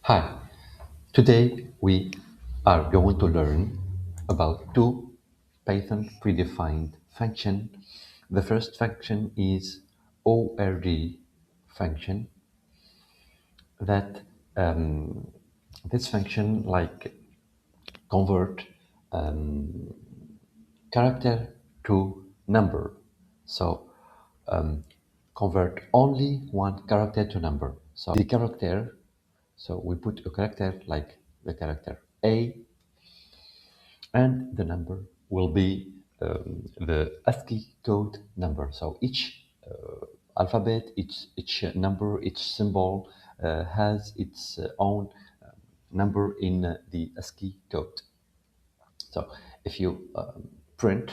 Hi, today we are going to learn about two Python predefined functions. The first function is ORD function that this function like convert character to number. So convert only one character to number. So the character, so we put a character like the character A, and the number will be the ASCII code number. So each alphabet, each number, each symbol has its own number in the ASCII code. So if you print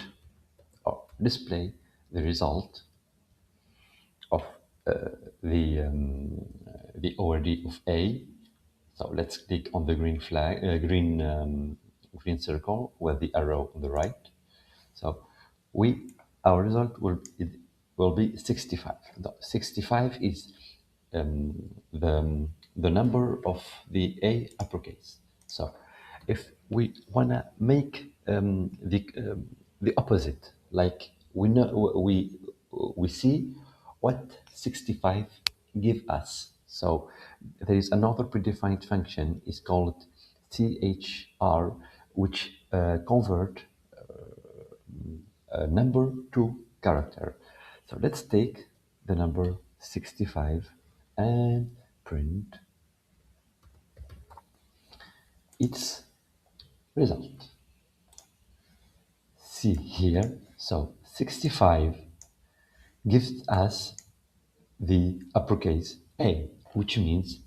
or display the result of the ORD of A, so let's click on the green flag, green circle with the arrow on the right. So our result will be 65. The 65 is the number of the A uppercase. So if we wanna make the opposite, like we see what 65 give us. So there is another predefined function is called CHR, which convert a number to character. So let's take the number 65 and print its result. See here, so 65 gives us the uppercase A, which means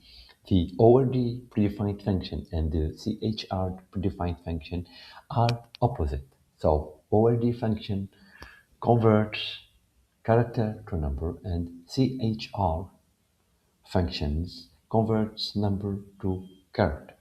the ORD predefined function and the CHR predefined function are opposite. So ORD function converts character to number and CHR functions converts number to character.